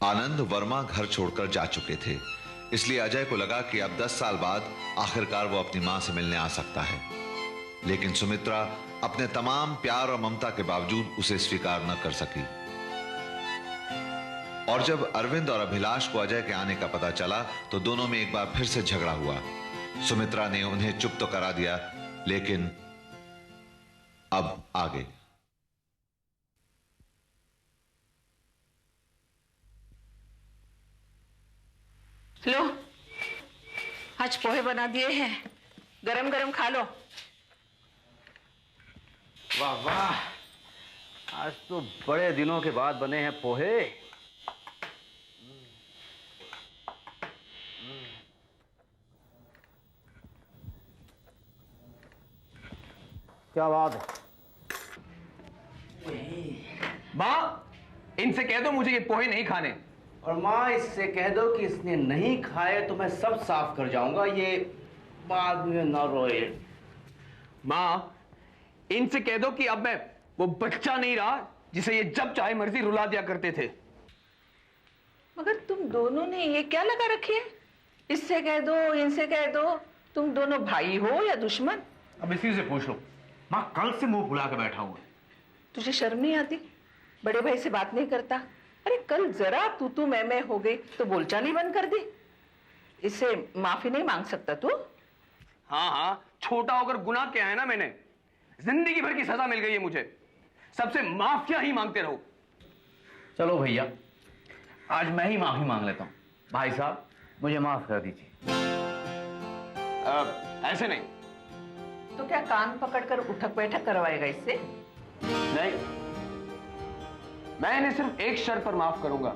आनंद वर्मा घर छोड़कर जा चुके थे, इसलिए अजय को लगा कि अब 10 साल बाद आखिरकार वो अपनी मां से मिलने आ सकता है। लेकिन सुमित्रा अपने तमाम प्यार और ममता के बावजूद उसे स्वीकार न कर सकी। और जब अरविंद और अभिलाष को अजय के आने का पता चला तो दोनों में एक बार फिर से झगड़ा हुआ। सुमित्रा ने उन्हें चुप तो करा दिया, लेकिन अब आगे। लो, आज पोहे बना दिए हैं, गरम गरम खा लो। वाह वाह, आज तो बड़े दिनों के बाद बने हैं पोहे। क्या बात है। माँ, इनसे कह दो मुझे ये पोहे नहीं खाने। और माँ, इससे कह दो कि इसने नहीं खाए तो मैं सब साफ कर जाऊंगा, ये बाद में न रोए। माँ, इनसे कह दो कि अब मैं वो बच्चा नहीं रहा जिसे ये जब चाहे मर्जी रुला दिया करते थे। मगर तुम दोनों ने ये क्या लगा रखी है? इससे कह दो, इनसे कह दो, तुम दोनों भाई हो या दुश्मन? अब इसी से पूछ लो। माँ, कल से मुंह फुला के बैठा हुआ। तुझे शर्म नहीं आती? बड़े भाई से बात नहीं करता? अरे कल जरा तू मैं हो गई तो बोलचाल बंद कर दी। इससे माफी नहीं मांग सकता तू? हाँ हाँ, छोटा होकर गुनाह किया है ना मैंने, जिंदगी भर की सजा मिल गई है मुझे। सबसे माफिया ही मांगते रहो। चलो भैया, आज मैं ही माफी मांग लेता हूँ। भाई साहब, मुझे माफ कर दीजिए। ऐसे नहीं। तो क्या कान पकड़कर उठक बैठक करवाएगा इससे? नहीं, मैं इन्हें सिर्फ एक शर्त पर माफ करूंगा।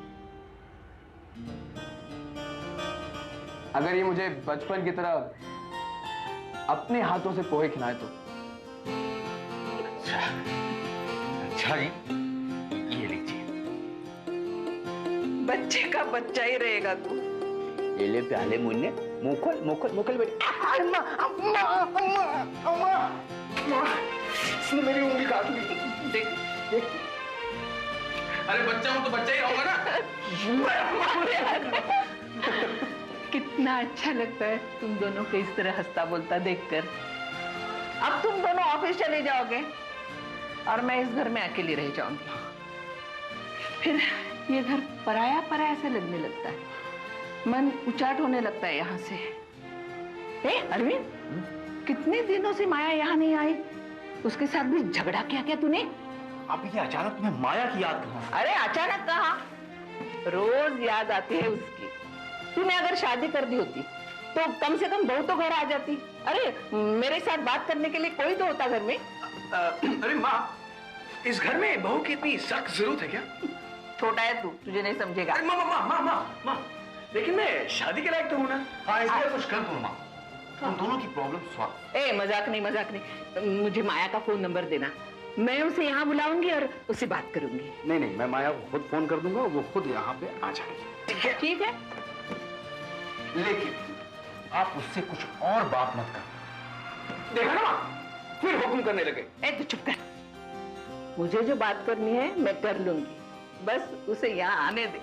अगर ये मुझे बचपन की तरह अपने हाथों से पोहे खिलाए तो। अच्छा जी, ये लीजिए। बच्चे का बच्चा ही रहेगा तू। ये ले प्याले मुन्ने, मुखल मुखल मुखल बेटी। अम्मा अम्मा अम्मा अम्मा, इसने मेरी उंगली काट ली। देख देख। अरे बच्चा हूं तो बच्चा ही रहूंगा ना। कितना अच्छा लगता है तुम दोनों को इस तरह हंसता बोलता देखकर। अब तुम दोनों ऑफिस चले जाओगे और मैं इस घर में अकेली रह जाऊंगी। फिर ये घर पराया पराया से लगने लगता है, मन उचाट होने लगता है यहाँ से। अरविंद, कितने दिनों से माया यहाँ नहीं आई? उसके साथ भी झगड़ा किया क्या तूने? अब ये अचानक तुम्हें माया की याद कहाँ? अरे अचानक कहाँ, रोज याद आती है उसकी। तूने अगर शादी कर दी होती तो कम से कम बहू तो घर आ जाती। अरे मेरे साथ बात करने के लिए कोई तो होता घर में। अरे माँ, इस घर में बहू की इतनी सख्त जरूरत है क्या? छोटा है तू, तुझे नहीं समझेगा। अरे माँ माँ माँ माँ माँ, लेकिन मैं शादी के लायक तो हूँ ना। हाँ, इसलिए कुछ कर दो माँ, तुम दोनों की प्रॉब्लम सॉल्व। मजाक नहीं, मुझे माया का फोन नंबर देना, मैं उसे यहाँ बुलाऊंगी और उससे बात करूंगी। नहीं, मैं माया को खुद फोन कर दूंगा, वो खुद यहाँ पे आ जाएगी। ठीक है? ठीक है, लेकिन आप उससे कुछ और बात मत करो। देखा ना माँ, फिर हुक्म करने लगे। तू चुप कर। मुझे जो बात करनी है मैं कर लूंगी, बस उसे यहाँ आने दे।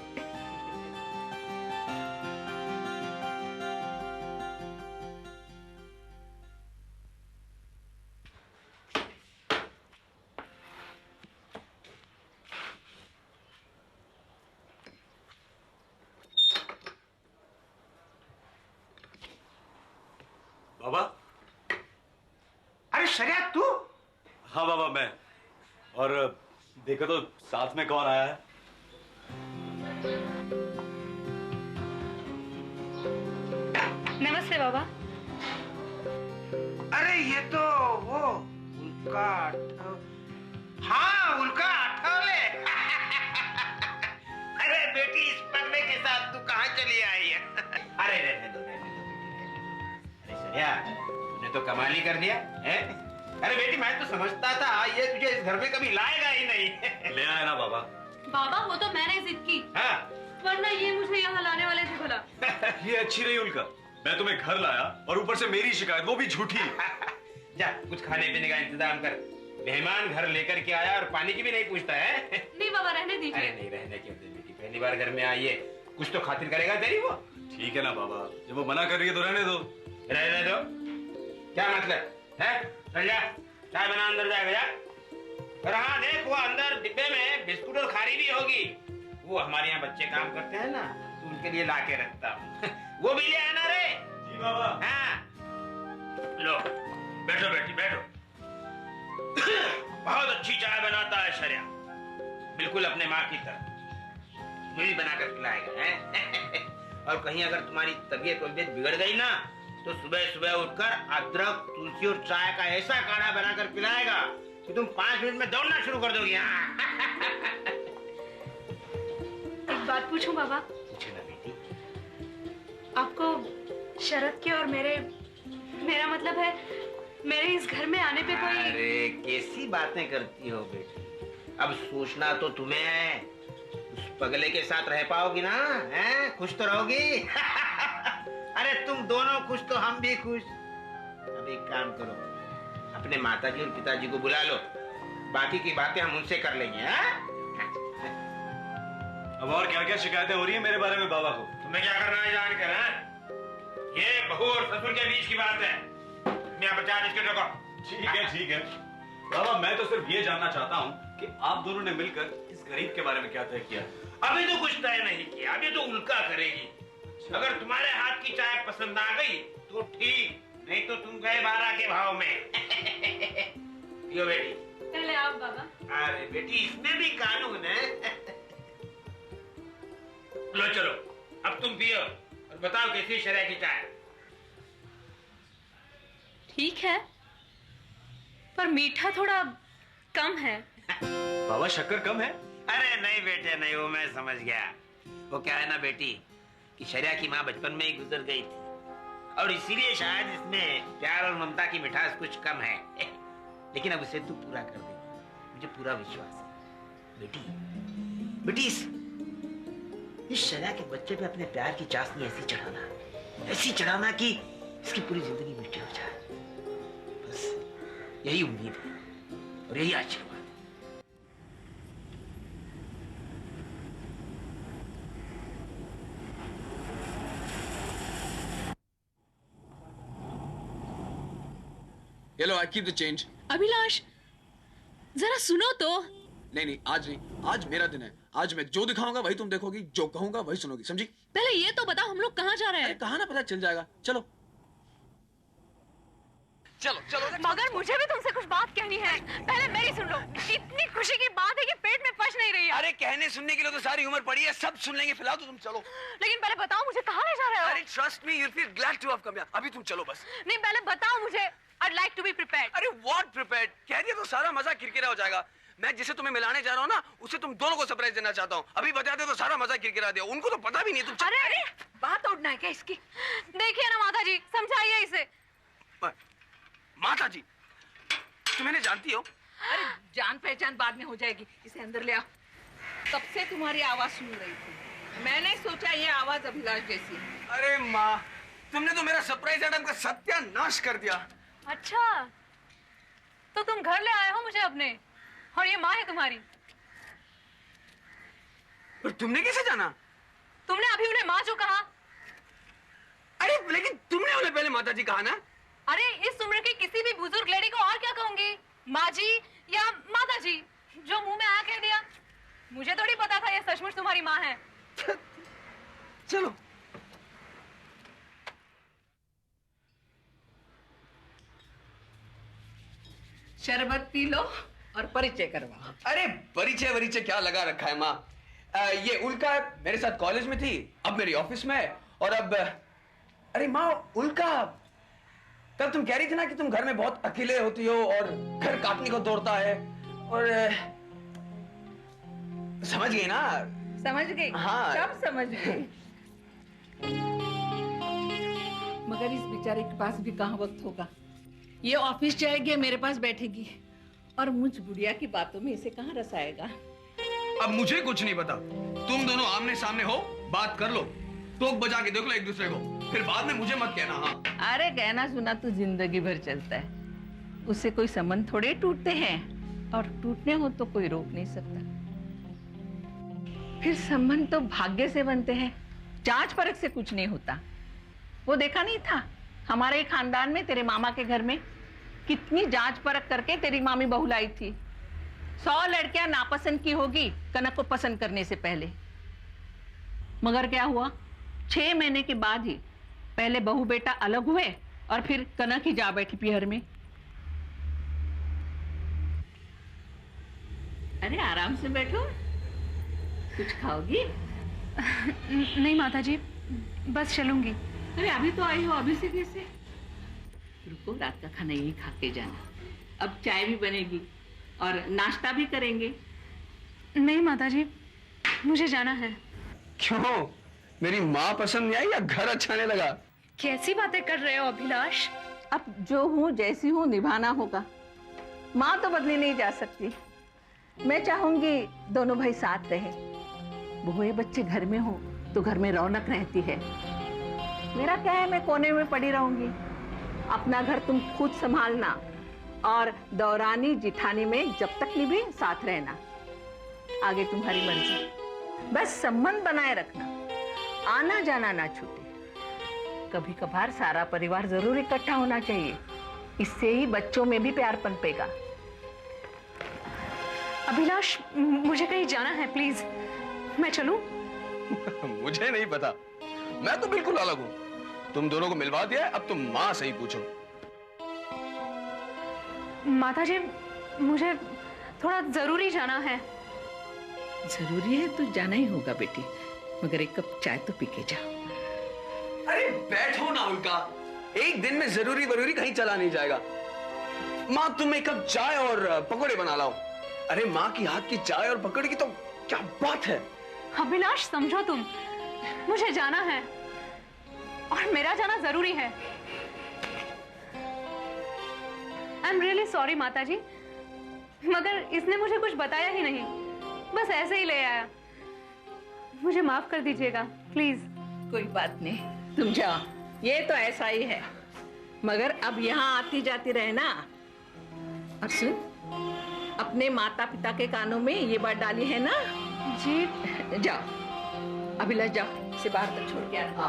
बाबा। अरे शरियत तू? हाँ बाबा, मैं। और देखो तो साथ में कौन आया है? नमस्ते बाबा। अरे ये तो वो उल्का, हाँ उल्का अठौले। अरे बेटी, इस पगले के साथ तू कहाँ चली आई है? अरे रहने दो बेटी। अरे शरिया, तूने तो कमाल ही कर दिया है? अरे बेटी, मैं तो समझता था ये तुझे इस घर में कभी लाएगा ही नहीं। ले आया ना बाबा। बाबा वो तो मैंने जिद की, हाँ? वरना ये मुझे यहाँ लाने वाले थे भला। ये अच्छी रही उल्का, मैं तुम्हें घर लाया और ऊपर से मेरी शिकायत, वो भी झूठी। जा कुछ खाने पीने का इंतजाम कर, मेहमान घर लेकर के आया और पानी की भी नहीं पूछता है। नहीं बाबा रहने अरे दीजिए। नहीं, रहने क्यों दे बेटी, पहली बार घर में आई है, कुछ तो खातिर करेगा तेरी वो। ठीक है ना बाबा, जब वो मना कर रही है तो रहने दो। रहने दो क्या मतलब है? चल जा, चाय बना, अंदर जाएगा जा। और हाँ देख, वो अंदर डिब्बे में बिस्कुट और खारी भी होगी। वो हमारे यहाँ बच्चे काम करते हैं ना, तो उनके लिए ला के रखता हूँ। वो भी ले आना रे। जी बाबा। हाँ लो, बैठो बेटी बैठो। बहुत अच्छी चाय बनाता है शर्या, बिल्कुल अपने माँ की तरह। मुझे बना कर खिलाएगा है। और कहीं अगर तुम्हारी तबीयत बिगड़ गई ना, तो सुबह सुबह उठकर अदरक, तुलसी और चाय का ऐसा काढ़ा बनाकर पिलाएगा कि तुम 5 मिनट में दौड़ना शुरू कर दोगी। एक बात पूछूं बाबा? पूछो ना बेटी। आपको शरद के और मेरा मतलब है मेरे इस घर में आने पे कोई... अरे कैसी बातें करती हो बेटी, अब सोचना तो तुम्हें है। उस पगले के साथ रह पाओगी ना, हैं? खुश तो रहोगी। अरे तुम दोनों खुश तो हम भी खुश। अब एक काम करो, अपने माताजी और पिताजी को बुला लो, बाकी की बातें हम उनसे कर लेंगे। अब और क्या क्या शिकायतें हो रही है मेरे बारे में बाबा को? तुम्हें क्या करना है जानकर? ये बहू और ससुर के बीच की बात है। मैं 50 बिस्किट रखो। ठीक है बाबा, मैं तो सिर्फ ये जानना चाहता हूँ कि आप दोनों ने मिलकर इस गरीब के बारे में क्या तय किया? अभी तो कुछ तय नहीं किया, अभी तो उल्का करेगी। अगर तुम्हारे हाथ की चाय पसंद आ गई तो ठीक, नहीं तो तुम गए 12 के भाव में। पियो बेटी। पहले आप बाबा। अरे बेटी, इसमें भी कानून है। लो चलो, अब तुम पियो और बताओ कैसी शरय की चाय। ठीक है, पर मीठा थोड़ा कम है। बाबा शक्कर कम है? अरे नहीं बेटे नहीं, वो मैं समझ गया। वो क्या है ना बेटी, कि शर्या की माँ बचपन में ही गुजर गई थी, और इसीलिए शायद इसमें प्यार और ममता की मिठास कुछ कम है। लेकिन अब उसे तू पूरा कर दे, मुझे पूरा विश्वास है। बेटी इस शर्या के बच्चे पे अपने प्यार की चाशनी ऐसी चढ़ाना कि इसकी पूरी जिंदगी मीठी हो जाए। बस यही उम्मीद है और यही आशीर्वाद। Hello, I keep the change. Abhilash जरा सुनो तो। नहीं आज नहीं, आज मेरा दिन है। आज मैं जो दिखाऊंगा वही तुम देखोगी, जो कहूंगा वही सुनोगी, समझी? पहले ये तो बताओ हम लोग कहाँ जा रहे अरे हैं? कहाँ ना पता चल जाएगा। चलो चलो। मगर मुझे भी तुमसे कुछ बात कहनी है, पहले मेरी सुन लो। इतनी खुशी की बात है कि पेट में पच नहीं रही है। अरे कहने सुनने के लिए तो सारी उम्र पड़ी है, सब सुन लेंगे। फिलहाल तो तुम चलो। लेकिन पहले बताओ मुझे कहाँ ले जा रहे हो? अरे trust me, you feel glad to have come here. अभी तुम चलो बस। नहीं पहले बताओ मुझे। I'd like to be prepared. अरे व्हाट प्रिपेयर्ड? कह दिया तो सारा मजा किरकिरा हो जाएगा। मैं जिसे तुम्हें मिलाने जा रहा हूँ ना, उसे तुम दोनों को सरप्राइज देना चाहता हूँ। अभी बता दे तो सारा मजा किरकिरा दिया। उनको तो पता भी नहीं। तुम अरे बात उड़ना है क्या इसकी? देखिए ना माता जी, समझाइए इसे। माता जी तुम्हें जानती हो? अरे जान पहचान बाद में हो जाएगी, इसे अंदर ले आओ। तब से तुम्हारी आवाज सुन रही थी, मैंने सोचा ये आवाज अभिलाष जैसी है। अरे माँ, तुमने तो मेरा सरप्राइज आइटम का सत्यानाश कर दिया। अच्छा, तो तुम घर ले आए हो मुझे अपने, और ये माँ है तुम्हारी। पर तुमने कैसे जाना? तुमने अभी उन्हें माँ जो कहा। अरे लेकिन तुमने उन्हें पहले माता जी कहा ना? अरे इस उम्र की किसी भी बुजुर्ग लेडी को और क्या कहूंगी, माँ जी या माता जी, जो मुंह में आया कह दिया। मुझे थोड़ी पता था ये सचमुच तुम्हारी माँ है। चलो। शरबत पी लो और परिचय करवाओ। अरे परिचय क्या लगा रखा है माँ? ये उल्का मेरे साथ कॉलेज में थी, अब मेरी ऑफिस में है। और अब अरे माँ, उल्का कल तुम कह रही थी ना कि तुम घर में बहुत अकेले होती हो और घर काटने को दौड़ता है। और समझ गई ना? समझ गई? हाँ। सब समझ गई। मगर इस बेचारे के पास भी कहाँ वक्त होगा। ये ऑफिस जाएगी, मेरे पास बैठेगी, और मुझ बुढ़िया की बातों में इसे कहाँ रसाएगा। अब मुझे कुछ नहीं पता। तुम दोनों आमने सामने हो, बात कर लो, टोक बजा के देख लो एक दूसरे को, फिर बाद में मुझे मत कहना। हाँ अरे कहना सुना तो जिंदगी भर चलता है, उससे कोई संबंध थोड़े टूटते हैं। और टूटने हो तो कोई रोक नहीं सकता। फिर संबंध तो भाग्य से बनते हैं, जांच परख से कुछ नहीं होता। वो देखा नहीं था हमारे खानदान में, तेरे मामा के घर में कितनी जांच परख करके तेरी मामी बहू लाई थी। 100 लड़कियां नापसंद की होगी कनक को पसंद करने से पहले, मगर क्या हुआ, 6 महीने के बाद ही पहले बहू बेटा अलग हुए और फिर कनक ही जा बैठी पिहर में। अरे आराम से बैठो, कुछ खाओगी? नहीं माताजी, बस चलूंगी। अरे अभी तो आई हो, अभी से कैसे? रुको, रात का खाना यही खा के जाना। अब चाय भी बनेगी और नाश्ता भी करेंगे। नहीं माताजी, मुझे जाना है। क्यों, मेरी माँ पसंद नहीं आई या घर अच्छा नहीं लगा? कैसी बातें कर रहे हो अभिलाष? अब जो हूँ जैसी हूँ निभाना होगा। माँ तो बदली नहीं जा सकती। मैं चाहूंगी दोनों भाई साथ रहे, बहुए बच्चे घर में हो तो घर में रौनक रहती है। मेरा क्या है, मैं कोने में पड़ी रहूंगी। अपना घर तुम खुद संभालना और दौरानी जिठानी में जब तक निभे साथ रहना। आगे तुम्हारी मर्जी, बस संबंध बनाए रखना, आना जाना ना छूटे। कभी कभार सारा परिवार जरूर इकट्ठा होना चाहिए, इससे ही बच्चों में भी प्यार पनपेगा। अभिलाष, मुझे कहीं जाना है, प्लीज मैं चलूं? मुझे नहीं पता, मैं तो बिल्कुल अलग हूँ। तुम दोनों को मिलवा दिया है, अब तुम माँ से ही पूछो। माताजी, मुझे थोड़ा जरूरी जाना है। जरूरी है तो जाना ही होगा बेटी, मगर एक कप चाय तो पी के जाओ। अरे बैठो ना उल्का, एक दिन में जरूरी कहीं चला नहीं जाएगा। माँ, तुम एक कप चाय और पकौड़े बना लाओ। अरे माँ की हाथ की चाय और पकौड़े की तो क्या बात है। अभिलाष, समझो तुम, मुझे जाना है और मेरा जाना जरूरी है। आई एम रियली सॉरी माताजी, मगर इसने मुझे कुछ बताया ही नहीं, बस ऐसे ही ले आया। मुझे माफ कर दीजिएगा प्लीज। कोई बात नहीं, तुम जाओ, ये तो ऐसा ही है, मगर अब यहाँ आती जाती रहे ना। और सुन, अपने माता पिता के कानों में ये बात डाली है ना जी। जाओ अभिलाष, जाओ, इसे बाहर तक छोड़ के आ।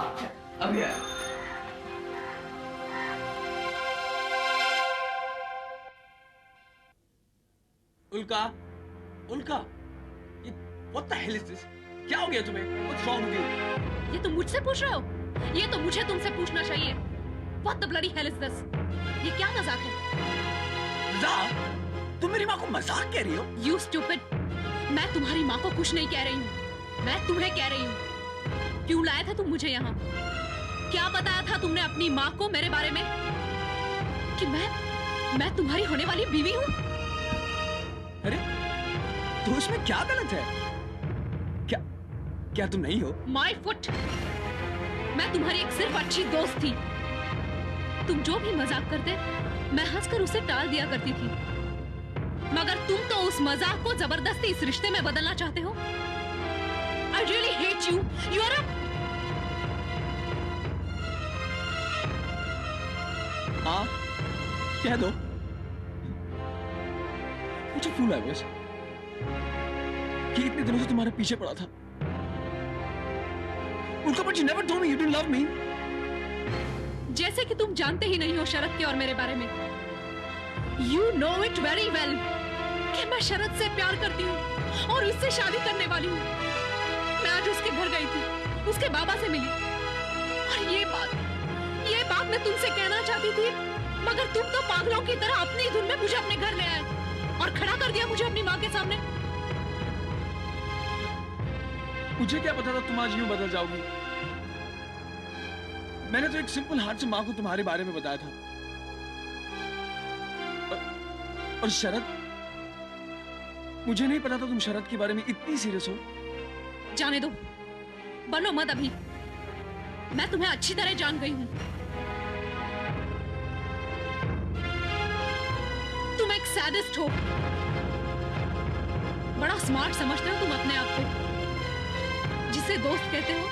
अभी आया। उल्का, उल्का, ये what the hell is this? क्या हो गया तुम्हें? What's wrong with you? ये तुम मुझसे पूछ रहे हो? ये तो मुझे तुमसे पूछना चाहिए। What the bloody hell is this? ये क्या मजाक है? मजाक? तुम मेरी माँ को मजाक कह रही हो? You stupid! मैं तुम्हारी माँ को कुछ नहीं कह रही हूँ, मैं तुम्हें कह रही हूँ। क्यों लाया था तुम मुझे यहाँ? क्या बताया था तुमने अपनी माँ को मेरे बारे में? कि मैं तुम्हारी होने वाली बीवी हूँ? अरे, तो इसमें क्या गलत है? क्या तुम नहीं हो? My foot! मैं तुम्हारी एक सिर्फ अच्छी दोस्त थी। तुम जो भी मजाक करते, मैं हंसकर उसे टाल दिया करती थी। मगर तुम तो उस मजाक को जबरदस्ती इस रिश्ते में बदलना चाहते हो। I really hate you. You are a... हाँ, कह दो। मुझे फूल है बस कि इतने दिनों से तुम्हारे पीछे पड़ा था। उल्का, but you never told me you didn't love me. जैसे कि तुम जानते ही नहीं हो शरद के और मेरे बारे में। You know it very well कि मैं शरद से प्यार करती हूँ और उससे शादी करने वाली हूँ। मैं आज उसके घर गई थी, उसके बाबा से मिली और ये बात मैं तुमसे कहना चाहती थी, मगर तुम तो पागलों की तरह अपनी धुन में मुझे अपने घर ले आए और खड़ा कर दिया मुझे अपनी माँ के सामने। मुझे क्या पता था तुम आज यूं बदल जाओगी। मैंने तो एक सिंपल हार्ट से माँ को तुम्हारे बारे में बताया था। और शरद, मुझे नहीं पता था तुम शरद के बारे में इतनी सीरियस हो। जाने दो, बनो मत अभी, मैं तुम्हें अच्छी तरह जान गई हूं। तुम एक सैडिस्ट हो, बड़ा स्मार्ट समझते हो तुम अपने आप को। जिसे दोस्त कहते हो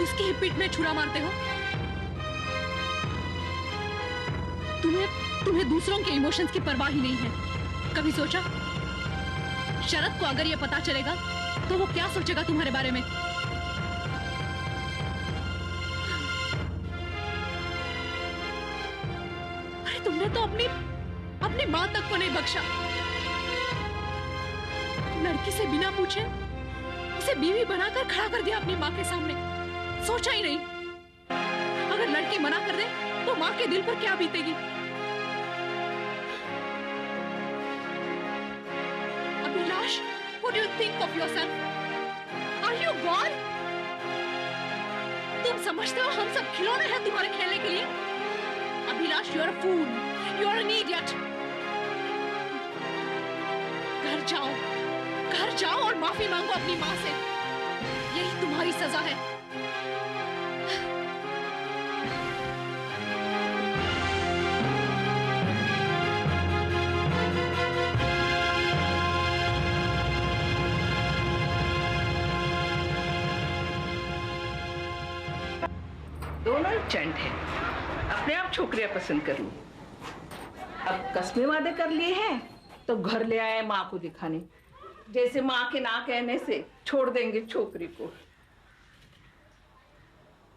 उसकी ही पीठ में छुरा मारते हो। तुम्हें दूसरों के इमोशंस की परवाह ही नहीं है। कभी सोचा शरद को अगर ये पता चलेगा तो वो क्या सोचेगा तुम्हारे बारे में? अरे तुमने तो अपनी माँ तक को नहीं बख्शा। लड़की से बिना पूछे उसे बीवी बनाकर खड़ा कर दिया अपनी माँ के सामने। सोचा ही नहीं, अगर लड़की मना कर दे तो माँ के दिल पर क्या बीतेगी। Abhilash, what do you think of yourself? Are you God? तुम समझते हो हम सब खिलौने हैं तुम्हारे खेलने के लिए? Abhilash, you are a fool, you are an idiot. घर जाओ और माफी मांगो अपनी माँ से। यही तुम्हारी सजा है। दोनों ही चंट है, अपने आप छोकरियां पसंद कर ली। अब कस्मे वादे कर लिए हैं तो घर ले आए माँ को दिखाने, जैसे माँ के ना कहने से छोड़ देंगे छोकरी को।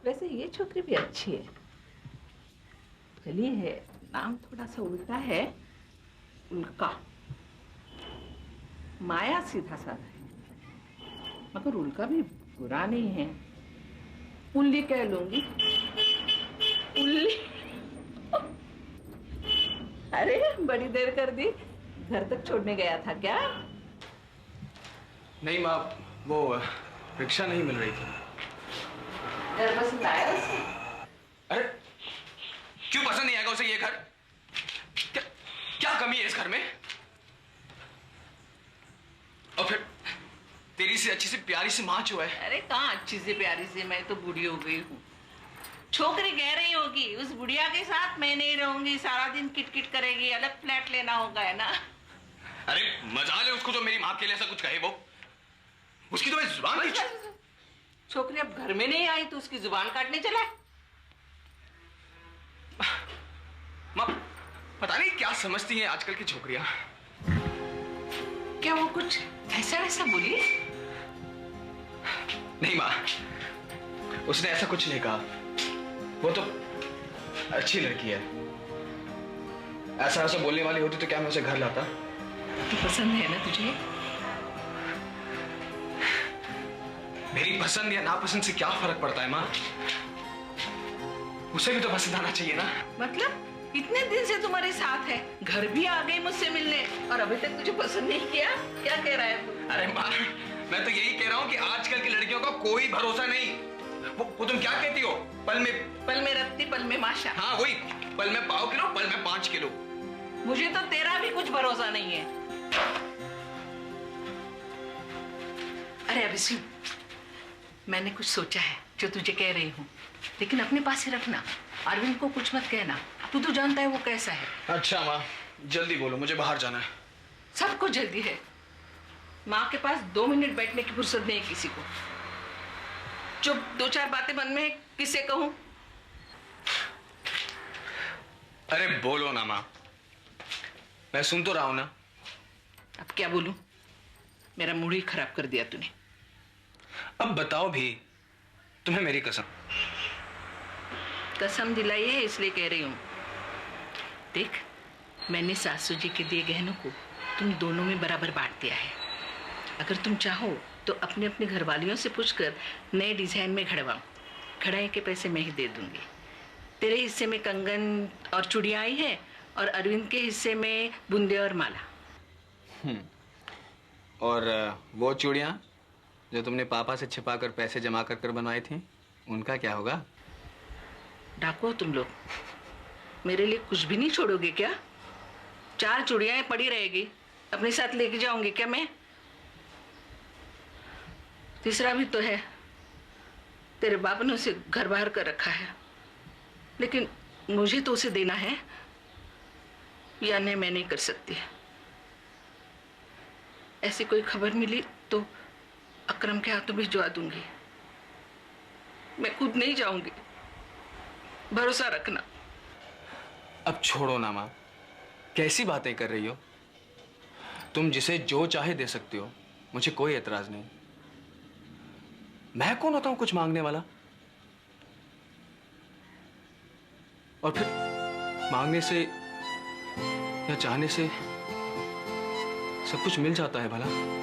वैसे ये छोकरी भी अच्छी है, चलिए है, नाम थोड़ा सा उल्टा है, उल्का। माया सीधा साधा है, मगर उल्का भी बुरा नहीं है। उल्ली कह लूंगी, उल्ली। अरे बड़ी देर कर दी, घर तक छोड़ने गया था क्या? नहीं माँ, वो रिक्शा नहीं मिल रही थी। घर पसंद आया उसे? अरे क्यों पसंद नहीं आएगा उसे ये घर? क्या कमी है इस घर में? और फिर तेरी से अच्छी सी प्यारी सी माँ जो है। अरे कहाँ अच्छी सी प्यारी सी, मैं तो बूढ़ी हो गई हूँ। छोकरी कह रही होगी उस बुढ़िया के साथ मैं नहीं रहूंगी, सारा दिन किटकिट करेगी, अलग फ्लैट लेना होगा, है ना? अरे मजाल है उसको जो मेरी माँ के लिए ऐसा कुछ कहे। वो उसकी तो मैं जुबान छोकरी अब घर में नहीं आई तो उसकी जुबान काटने चला है। माँ पता नहीं क्या समझती हैं आजकल की छोकरियां। क्या वो कुछ ऐसा वैसा बोली? नहीं माँ, उसने ऐसा कुछ नहीं कहा। वो तो अच्छी लड़की है, ऐसा ऐसा बोलने वाली होती तो क्या मैं उसे घर लाता? तो पसंद है ना तुझे? मेरी पसंद या नापसंद से क्या फर्क पड़ता है माँ? उसे भी तो पसंद आना चाहिए ना। मतलब इतने दिन से तुम्हारे साथ है, घर भी आ गई मुझसे मिलने और अभी तक तुझे पसंद नहीं किया? क्या कह रहा है तू? अरे माँ, मैं तो यही कह रहा हूँ कि आजकल की लड़कियों का कोई भरोसा नहीं। वो तुम क्या कहती हो? पल में रत्ती, पल में माशा। हाँ वही, पल में पाव किलो, पल में 5 किलो। मुझे तो तेरा भी कुछ भरोसा नहीं है। अरे अभिषेक, मैंने कुछ सोचा है जो तुझे कह रही हूँ, लेकिन अपने पास ही रखना। अरविंद को कुछ मत कहना, तू तो जानता है वो कैसा है। अच्छा माँ, जल्दी बोलो, मुझे बाहर जाना है। सबको जल्दी है, माँ के पास 2 मिनट बैठने की फुर्सत नहीं है किसी को। चुप, 2-4 बातें मन में है, किससे कहूं? अरे बोलो ना माँ, मैं सुन तो रहा हूं ना। अब क्या बोलूं? मेरा मूड ही खराब कर दिया तूने। अब बताओ भी, तुम्हें मेरी कसम। कसम दिलाई है इसलिए कह रही हूं। देख, मैंने सासू जी के दिए गहनों को तुम दोनों में बराबर बांट दिया है। अगर तुम चाहो तो अपने अपने घरवालियों से पूछकर नए डिजाइन में घड़वाओ। घड़ाई के पैसे मैं ही दे दूंगी। तेरे हिस्से में कंगन और चूड़ियां आई है और अरविंद के हिस्से में बूंदे और माला। और वो चूड़ियां जो तुमने पापा से छिपा कर पैसे जमा कर बनवाई थी, उनका क्या होगा? डाकू हो तुम लोग, मेरे लिए कुछ भी नहीं छोड़ोगे क्या? 4 चूड़ियां पड़ी रहेगी, अपने साथ लेके जाऊंगी क्या मैं? तीसरा भी तो है, तेरे बाप ने उसे घर बाहर कर रखा है, लेकिन मुझे तो उसे देना है, या नहीं मैं नहीं कर सकती। ऐसी कोई खबर मिली तो अकरम के हाथों भिजवा दूंगी, मैं खुद नहीं जाऊंगी, भरोसा रखना। अब छोड़ो ना माँ, कैसी बातें कर रही हो? तुम जिसे जो चाहे दे सकती हो, मुझे कोई एतराज नहीं। मैं कौन होता हूं कुछ मांगने वाला? और फिर मांगने से या चाहने से सब कुछ मिल जाता है भला?